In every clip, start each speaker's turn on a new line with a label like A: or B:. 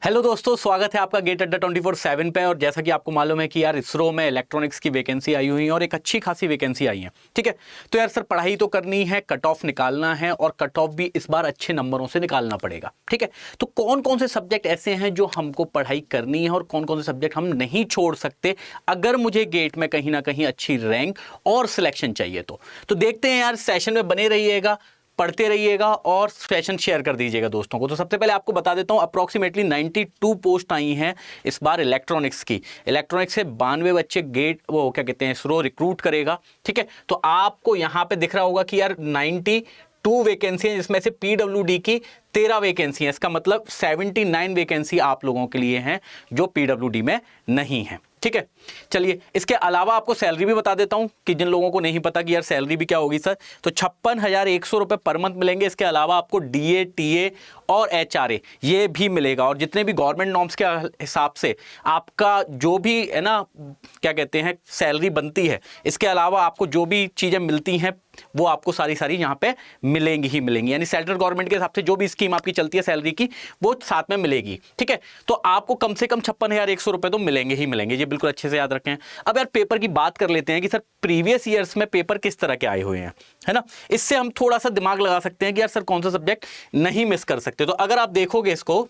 A: Hello दोस्तों, स्वागत है आपका गेट अड्डा 24/7 पे। और जैसा कि आपको मालूम है कि यार इसरो में इलेक्ट्रॉनिक्स की वैकेंसी आई हुई है और एक अच्छी खासी वैकेंसी आई है। ठीक है, तो यार सर पढ़ाई तो करनी है, कट ऑफ निकालना है और कट ऑफ भी इस बार अच्छे नंबरों से निकालना पड़ेगा। ठीक है, तो कौन कौन से सब्जेक्ट ऐसे हैं जो हमको पढ़ाई करनी है और कौन कौन से सब्जेक्ट हम नहीं छोड़ सकते अगर मुझे गेट में कहीं ना कहीं अच्छी रैंक और सिलेक्शन चाहिए तो देखते हैं यार। सेशन में बने रहिएगा, पढ़ते रहिएगा और सेशन शेयर कर दीजिएगा दोस्तों को। तो सबसे पहले आपको बता देता हूं, अप्रोक्सीमेटली 92 पोस्ट आई हैं इस बार इलेक्ट्रॉनिक्स की। इलेक्ट्रॉनिक्स से 92 बच्चे गेट वो क्या कहते हैं इसरो रिक्रूट करेगा। ठीक है, तो आपको यहां पे दिख रहा होगा कि यार 92 वैकेंसी है, जिसमें से पीडब्ल्यूडी की 13 वैकेंसी है। इसका मतलब 79 वैकेंसी आप लोगों के लिए हैं जो पीडब्ल्यूडी में नहीं है। ठीक है, चलिए इसके अलावा आपको सैलरी भी बता देता हूं कि जिन लोगों को नहीं पता कि यार सैलरी भी क्या होगी सर, तो 56,100 रुपए पर मंथ मिलेंगे। इसके अलावा आपको डीए, टीए और एचआरए ये भी मिलेगा। और जितने भी गवर्नमेंट नॉर्म्स के हिसाब से आपका जो भी है ना क्या कहते हैं सैलरी बनती है, इसके अलावा आपको जो भी चीज़ें मिलती हैं वो आपको सारी यहाँ पे मिलेंगी ही मिलेंगी। यानी सेंट्रल गवर्नमेंट के हिसाब से जो भी स्कीम आपकी चलती है सैलरी की, वो साथ में मिलेगी। ठीक है, तो आपको कम से कम 56,100 रुपए तो मिलेंगे ही मिलेंगे, ये बिल्कुल अच्छे से याद रखें। अब यार पेपर की बात कर लेते हैं कि सर प्रीवियस ईयर्स में पेपर किस तरह के आए हुए हैं, है ना। इससे हम थोड़ा सा दिमाग लगा सकते हैं कि यार सर कौन सा सब्जेक्ट नहीं मिस कर सकते। तो अगर आप देखोगे इसको,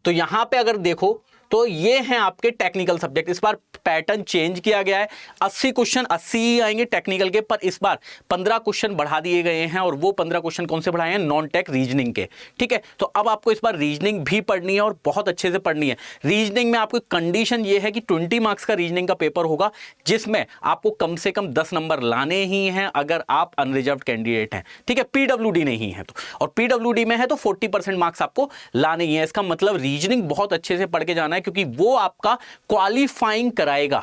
A: तो यहां पे अगर देखो तो ये हैं आपके टेक्निकल सब्जेक्ट। इस बार पैटर्न चेंज किया गया है। 80 क्वेश्चन 80 ही आएंगे टेक्निकल के, पर इस बार 15 क्वेश्चन बढ़ा दिए गए हैं। और वो 15 क्वेश्चन कौन से बढ़ाए हैं? नॉन टेक रीजनिंग के। ठीक है, तो अब आपको इस बार रीजनिंग भी पढ़नी है और बहुत अच्छे से पढ़नी है। रीजनिंग में आपको कंडीशन ये है कि 20 मार्क्स का रीजनिंग का पेपर होगा, जिसमें आपको कम से कम 10 नंबर लाने ही हैं अगर आप अनरिजर्व्ड कैंडिडेट हैं। ठीक है, पीडब्ल्यूडी नहीं है तो, और पीडब्ल्यूडी में है तो 40% मार्क्स आपको लाने ही है। इसका मतलब रीजनिंग बहुत अच्छे से पढ़ के जाना है, क्योंकि वो आपका क्वालिफाइंग कराएगा।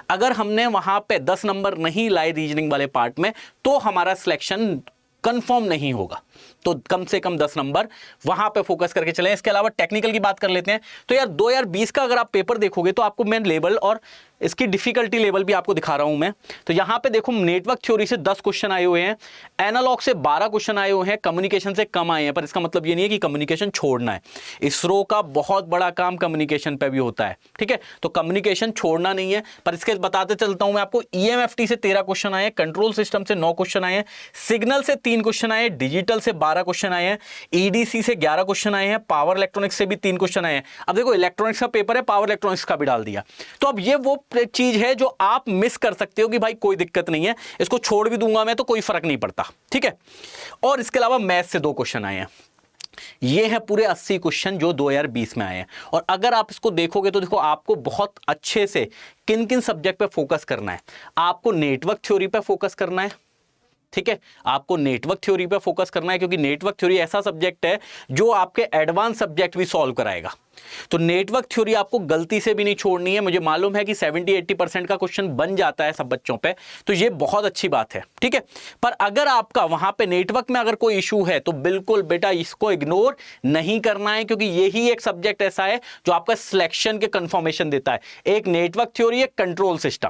A: अगर हमने वहां पे 10 नंबर नहीं लाए रीजनिंग वाले पार्ट में, तो हमारा सिलेक्शन कंफर्म नहीं होगा। तो कम से कम 10 नंबर वहां पे फोकस करके चलें। इसके अलावा टेक्निकल की बात कर लेते हैं। तो यार 2020 का अगर आप पेपर देखोगे तो आपको मैं लेवल और इसकी डिफिकल्टी लेवल भी आपको दिखा रहा हूं मैं। तो यहां पे देखो, नेटवर्क थ्योरी से 10 क्वेश्चन आए हुए हैं, एनालॉग से 12 क्वेश्चन आए हुए हैं, कम्युनिकेशन से कम आए हैं। पर इसका मतलब ये नहीं है कि कम्युनिकेशन छोड़ना है। इसरो का बहुत बड़ा काम कम्युनिकेशन पे भी होता है। ठीक है, तो कम्युनिकेशन छोड़ना नहीं है। पर इसके बताते चलता हूं मैं आपको, ईएमएफटी से 13 क्वेश्चन आए हैं, कंट्रोल सिस्टम से 9 क्वेश्चन आए हैं, सिग्नल से 3 क्वेश्चन आए हैं, डिजिटल से 12 क्वेश्चन आए हैं, ईडीसी से 11 क्वेश्चन आए हैं, पावर इलेक्ट्रॉनिक्स से भी 3 क्वेश्चन आए हैं। अब देखो इलेक्ट्रॉनिक्स का पेपर है, पावर इलेक्ट्रॉनिक्स का भी डाल दिया। तो अब ये वो चीज है जो आप मिस कर सकते हो कि भाई कोई दिक्कत नहीं है, इसको छोड़ भी दूंगा मैं तो कोई फर्क नहीं पड़ता। ठीक है, और इसके अलावा मैथ से 2 क्वेश्चन आए हैं। ये है पूरे 80 क्वेश्चन जो 2020 में आए हैं। और अगर आप इसको देखोगे तो देखो आपको बहुत अच्छे से किन किन सब्जेक्ट पे फोकस करना है। आपको नेटवर्क थ्योरी पे फोकस करना है। ठीक है, आपको नेटवर्क थ्योरी पे फोकस करना है, क्योंकि नेटवर्क थ्योरी ऐसा सब्जेक्ट है जो आपके एडवांस सब्जेक्ट भी सॉल्व कराएगा। तो नेटवर्क थ्योरी आपको गलती से भी नहीं छोड़नी है। मुझे मालूम है कि 70-80% का क्वेश्चन बन जाता है सब बच्चों पे, तो ये बहुत अच्छी बात है। ठीक है, पर अगर आपका वहां पे नेटवर्क में अगर कोई इशू है तो बिल्कुल बेटा इसको इग्नोर नहीं करना है, क्योंकि यही एक सब्जेक्ट ऐसा है जो आपका सिलेक्शन के कंफर्मेशन देता है। एक नेटवर्क थ्योरी, एक कंट्रोल सिस्टम,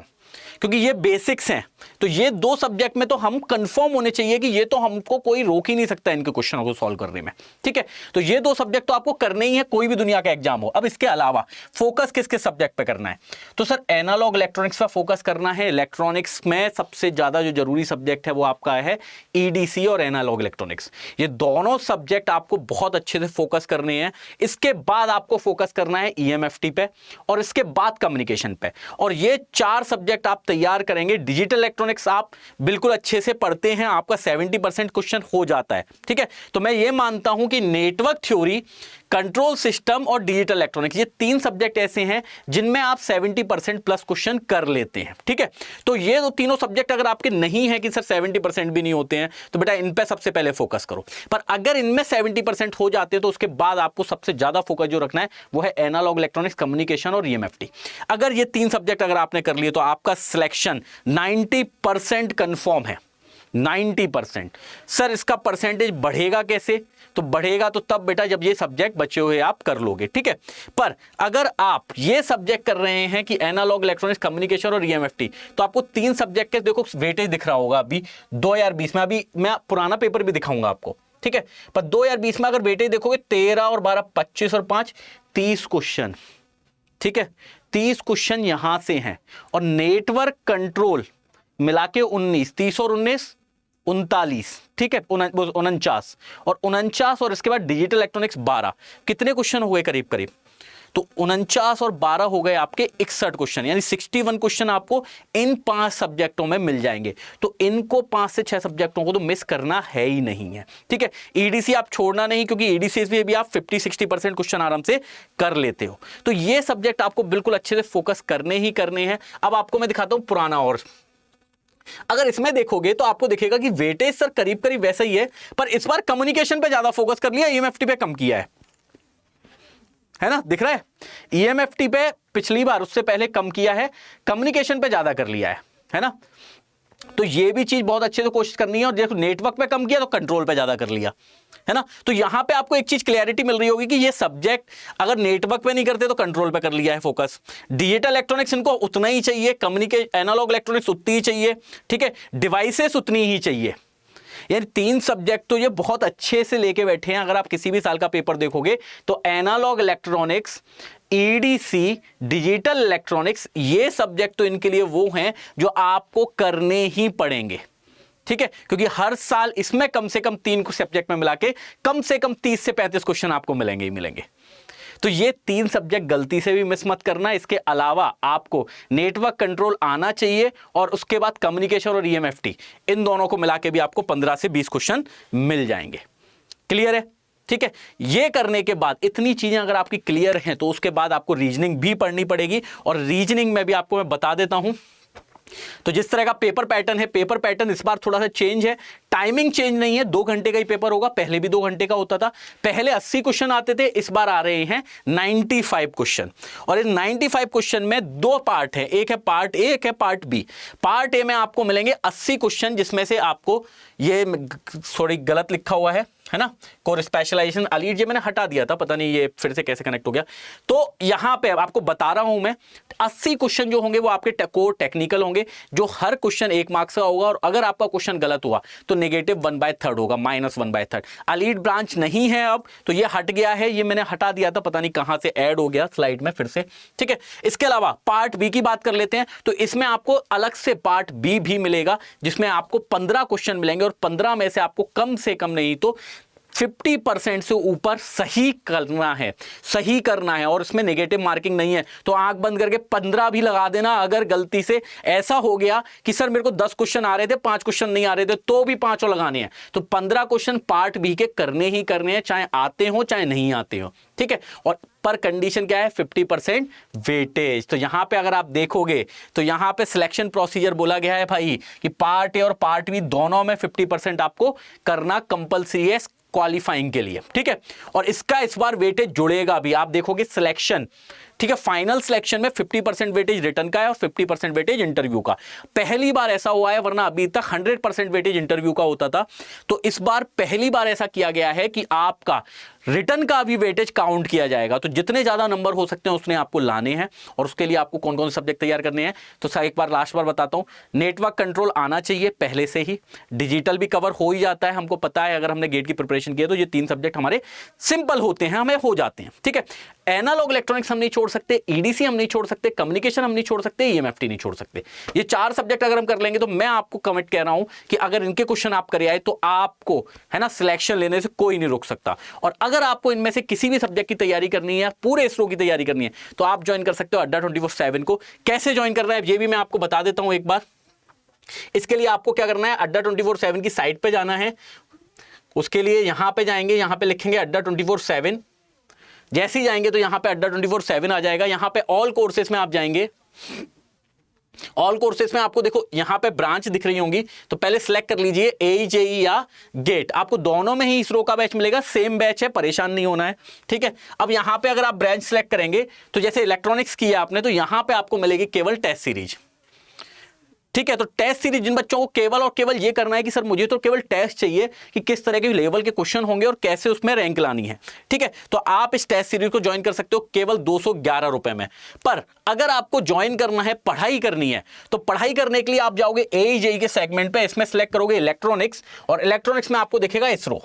A: क्योंकि ये बेसिक्स हैं। तो ये 2 सब्जेक्ट में तो हम कंफर्म होने चाहिए कि ये तो हमको कोई रोक ही नहीं सकता इनके क्वेश्चनों को सॉल्व करने में। ठीक है, तो ये 2 सब्जेक्ट तो आपको करने ही है, कोई भी दुनिया का एग्जाम हो। अब इसके अलावा फोकस किस किस सब्जेक्ट पे करना है? तो सर एनालॉग इलेक्ट्रॉनिक्स पे फोकस करना है। इलेक्ट्रॉनिक्स में सबसे ज्यादा जो जरूरी सब्जेक्ट है वो आपका है ईडीसी और एनालॉग इलेक्ट्रॉनिक्स। ये दोनों सब्जेक्ट आपको बहुत अच्छे से फोकस करने हैं। इसके बाद आपको फोकस करना है ईएमएफटी पे, और इसके बाद कम्युनिकेशन पे। और ये 4 सब्जेक्ट आप तैयार करेंगे। डिजिटल इलेक्ट्रॉनिक्स आप बिल्कुल अच्छे से पढ़ते हैं, आपका 70% क्वेश्चन हो जाता है। ठीक है, तो मैं ये मानता हूं कि नेटवर्क थ्योरी, कंट्रोल सिस्टम और डिजिटल इलेक्ट्रॉनिक्स, ये 3 सब्जेक्ट ऐसे हैं जिनमें आप 70% प्लस क्वेश्चन कर लेते हैं। ठीक है, तो ये दो तीनों सब्जेक्ट अगर आपके नहीं है कि सर 70% भी नहीं होते हैं, तो बेटा इन पे सबसे पहले फोकस करो। पर अगर इनमें 70% हो जाते हैं तो उसके बाद आपको सबसे ज्यादा फोकस जो रखना है वो है एनालॉग इलेक्ट्रॉनिक्स, कम्युनिकेशन और ईएमएफटी। अगर ये 3 सब्जेक्ट अगर आपने कर लिए तो आपका सिलेक्शन 90% कंफर्म है। 90%। सर इसका परसेंटेज बढ़ेगा कैसे? तो बढ़ेगा तो तब बेटा जब ये सब्जेक्ट बचे हुए आप कर लोगे। ठीक है, पर अगर आप ये सब्जेक्ट कर रहे हैं कि एनालॉग इलेक्ट्रॉनिक्स, कम्युनिकेशन और ईएमएफटी, तो आपको 3 सब्जेक्ट के देखो वेटेज दिख रहा होगा अभी 2020 में। अभी मैं पुराना पेपर भी दिखाऊंगा आपको। ठीक है। पर 2020 में अगर वेटेज देखोगे 13 और 12 25 और 5 30 क्वेश्चन, ठीक है, 30 क्वेश्चन यहां से हैं। और नेटवर्क कंट्रोल मिला के 19, 30 और 19 39, ठीक है, 49 और 49 और इसके बाद डिजिटल इलेक्ट्रॉनिक्स 12, कितने क्वेश्चन हुए करीब करीब, तो 49 और 12 हो गए आपके 61 क्वेश्चन, यानी 61 क्वेश्चन आपको इन 5 सब्जेक्टों में मिल जाएंगे। तो इनको 5 से 6 सब्जेक्टों को तो मिस करना है ही नहीं है, ठीक है। ईडीसी आप छोड़ना नहीं, क्योंकि ईडीसी से भी आप 50-60% क्वेश्चन आराम से कर लेते हो। तो ये सब्जेक्ट आपको बिल्कुल अच्छे से फोकस करने ही करने हैं। अब आपको मैं दिखाता हूं पुराना, और अगर इसमें देखोगे तो आपको दिखेगा कि वेटेज सर करीब करीब वैसा ही है, पर इस बार कम्युनिकेशन पे ज्यादा फोकस कर लिया, ईएमएफटी पे कम किया है ना, दिख रहा है। ईएमएफटी पे पिछली बार उससे पहले कम किया है, कम्युनिकेशन पे ज्यादा कर लिया है ना। तो ये भी चीज बहुत अच्छे से कोशिश करनी है। और देखो नेटवर्क पे कम किया तो कंट्रोल पे ज्यादा कर लिया, है ना। तो यहां पे आपको एक चीज क्लैरिटी मिल रही होगी कि ये सब्जेक्ट अगर नेटवर्क पे नहीं करते तो कंट्रोल पे कर लिया है फोकस। डिजिटल इलेक्ट्रॉनिक्स इनको उतना ही चाहिए, कम्युनिकेशन एनालॉग इलेक्ट्रॉनिक्स उतनी ही चाहिए, ठीक है, डिवाइसेस उतनी ही चाहिए। यानी 3 सब्जेक्ट तो ये बहुत अच्छे से लेके बैठे हैं। अगर आप किसी भी साल का पेपर देखोगे तो analogue electronics, EDC, digital electronics, ये सब्जेक्ट तो इनके लिए वो हैं जो आपको करने ही पड़ेंगे, ठीक है, क्योंकि हर साल इसमें कम से कम 3 सब्जेक्ट में मिला के कम से कम 30 से 35 क्वेश्चन आपको मिलेंगे ही मिलेंगे। तो ये 3 सब्जेक्ट गलती से भी मिस मत करना। इसके अलावा आपको नेटवर्क कंट्रोल आना चाहिए, और उसके बाद कम्युनिकेशन और ईएमएफटी, इन दोनों को मिला के भी आपको 15 से 20 क्वेश्चन मिल जाएंगे। क्लियर है, ठीक है। ये करने के बाद इतनी चीजें अगर आपकी क्लियर हैं तो उसके बाद आपको रीजनिंग भी पढ़नी पड़ेगी। और रीजनिंग में भी आपको मैं बता देता हूं, तो जिस तरह का पेपर पैटर्न है, पेपर पैटर्न इस बार थोड़ा सा चेंज है। टाइमिंग चेंज नहीं है, 2 घंटे का ही पेपर होगा, पहले भी 2 घंटे का होता था। पहले 80 क्वेश्चन आते थे, इस बार आ रहे हैं 95 क्वेश्चन। और इन 95 क्वेश्चन में 2 पार्ट है, एक है पार्ट ए, एक है पार्ट बी। पार्ट ए में आपको मिलेंगे 80 क्वेश्चन, जिसमें से आपको, ये थोड़ी गलत लिखा हुआ है ना, कोर स्पेशलाइजेशन अलीड, ये मैंने हटा दिया था, पता नहीं ये फिर से कैसे कनेक्ट हो गया। तो यहां पे आपको बता रहा हूं मैं, 80 क्वेश्चन जो होंगे वो आपके कोर टेक्निकल होंगे, जो हर क्वेश्चन 1 मार्क्स का होगा। और अगर आपका क्वेश्चन गलत हुआ तो नेगेटिव 1/3 होगा, -1/3। अलीड ब्रांच नहीं है अब, तो ये हट गया है, ये मैंने हटा दिया था, पता नहीं कहां से ऐड हो गया स्लाइड में फिर से, ठीक है। इसके अलावा पार्ट बी की बात कर लेते हैं। तो इसमें आपको अलग से पार्ट बी भी मिलेगा, जिसमें आपको 15 क्वेश्चन मिलेंगे, और 15 में से आपको कम से कम नहीं तो 50% से ऊपर सही करना है, सही करना है। और इसमें नेगेटिव मार्किंग नहीं है, तो आंख बंद करके 15 भी लगा देना। अगर गलती से ऐसा हो गया कि सर मेरे को 10 क्वेश्चन आ रहे थे, 5 क्वेश्चन नहीं आ रहे थे, तो भी 5 लगाने हैं। तो 15 क्वेश्चन पार्ट बी के करने ही करने हैं, चाहे आते हो चाहे नहीं आते हो, ठीक है। और पर कंडीशन क्या है, 50% वेटेज। तो यहां पे अगर आप देखोगे तो यहां पे सिलेक्शन प्रोसीजर बोला गया है भाई कि पार्ट ए और पार्ट बी दोनों में 50% आपको करना कंपलसरी है क्वालिफाइंग के लिए, ठीक है। और इसका इस बार वेटेज जुड़ेगा भी, आप देखोगे सिलेक्शन, ठीक है, फाइनल सिलेक्शन में 50% वेटेज रिटर्न का है और 50% वेटेज इंटरव्यू का। पहली बार ऐसा हुआ है, वरना अभी तक 100% वेटेज इंटरव्यू का होता था। तो इस बार पहली बार ऐसा किया गया है कि आपका रिटर्न का भी वेटेज काउंट किया जाएगा। तो जितने ज्यादा नंबर हो सकते हैं उतने आपको लाने हैं। और उसके लिए आपको कौन कौन से सब्जेक्ट तैयार करने हैं, तो एक बार लास्ट बार बताता हूं। नेटवर्क कंट्रोल आना चाहिए पहले से ही, डिजिटल भी कवर हो ही जाता है, हमको पता है, अगर हमने गेट की प्रिपरेशन की है तो ये 3 सब्जेक्ट हमारे सिंपल होते हैं, हमें हो जाते हैं, ठीक है। एनालॉग इलेक्ट्रॉनिक्स हम नहीं छोड़ सकते, ईडीसी हम नहीं छोड़ सकते, कम्युनिकेशन हम नहीं छोड़ सकते, ईएमएफटी नहीं छोड़ सकते। ये 4 सब्जेक्ट अगर हम कर लेंगे तो मैं आपको कमिट कह रहा हूं कि अगर इनके क्वेश्चन आप करे आए तो आपको, है ना, सिलेक्शन लेने से कोई नहीं रोक सकता। और अगर आपको इनमें से किसी भी सब्जेक्ट की तैयारी करनी है, पूरे इसरो की तैयारी करनी है, तो आप ज्वाइन कर सकते हो अड्डा 24/7 को। कैसे ज्वाइन करना है ये भी मैं आपको बता देता हूं एक बार। इसके लिए आपको क्या करना है, अड्डा 24/7 की साइट पे जाना है। उसके लिए यहां पे जाएंगे, यहां पे लिखेंगे अड्डा 24/7। जैसे ही जाएंगे तो यहां पे अड्डा 24/7 आ जाएगा। यहां पे ऑल कोर्सेस में आप जाएंगे, ऑल कोर्सेस में आपको देखो यहां पे ब्रांच दिख रही होंगी, तो पहले सिलेक्ट कर लीजिए एई जेई या गेट। आपको दोनों में ही इसरो का बैच मिलेगा, सेम बैच है, परेशान नहीं होना है, ठीक है। अब यहां पे अगर आप ब्रांच सिलेक्ट करेंगे तो जैसे इलेक्ट्रॉनिक्स किया आपने, तो यहां पे आपको मिलेगी केवल टेस्ट सीरीज, ठीक है। तो टेस्ट सीरीज जिन बच्चों को केवल और केवल ये करना है कि सर मुझे तो केवल टेस्ट चाहिए कि किस तरह के लेवल के क्वेश्चन होंगे और कैसे उसमें रैंक लानी है, ठीक है, तो आप इस टेस्ट सीरीज को ज्वाइन कर सकते हो केवल 211 रुपए में। पर अगर आपको ज्वाइन करना है, पढ़ाई करनी है, तो पढ़ाई करने के लिए आप जाओगे एई जेई के सेगमेंट पे, इसमें सेलेक्ट करोगे इलेक्ट्रॉनिक्स, और इलेक्ट्रॉनिक्स में आपको दिखेगा इसरो,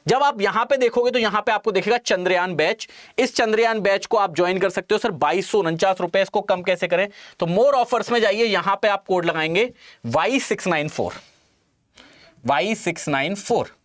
A: जब आप यहां पे देखोगे तो यहां पे आपको देखेगा चंद्रयान बैच, इस चंद्रयान बैच को आप ज्वाइन कर सकते हो सर 2249 रुपए। इसको कम कैसे करें, तो मोर ऑफर्स में जाइए, यहां पे आप कोड लगाएंगे Y694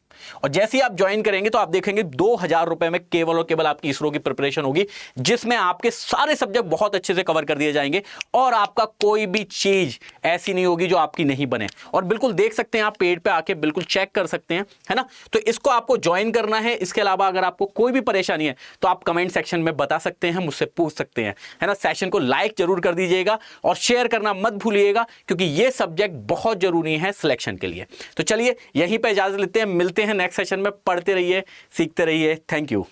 A: और जैसे ही आप ज्वाइन करेंगे तो आप देखेंगे 2000 रुपए में केवल और केवल आपकी इसरो की प्रिपरेशन होगी, जिसमें आपके सारे सब्जेक्ट बहुत अच्छे से कवर कर दिए जाएंगे और आपका कोई भी चीज ऐसी नहीं होगी जो आपकी नहीं बने। और बिल्कुल देख सकते हैं आप पेज पे आके बिल्कुल चेक कर सकते हैं, है ना। तो इसको आपको ज्वाइन करना है। इसके अलावा अगर आपको कोई भी परेशानी है तो आप कमेंट सेक्शन में बता सकते हैं, मुझसे पूछ सकते हैं, है ना। सेशन को लाइक जरूर कर दीजिएगा और शेयर करना मत भूलिएगा, क्योंकि ये सब्जेक्ट बहुत जरूरी है सिलेक्शन के लिए। तो चलिए यहीं पर इजाजत लेते हैं, मिलते हैं नेक्स्ट सेशन में। पढ़ते रहिए, सीखते रहिए। Thank you.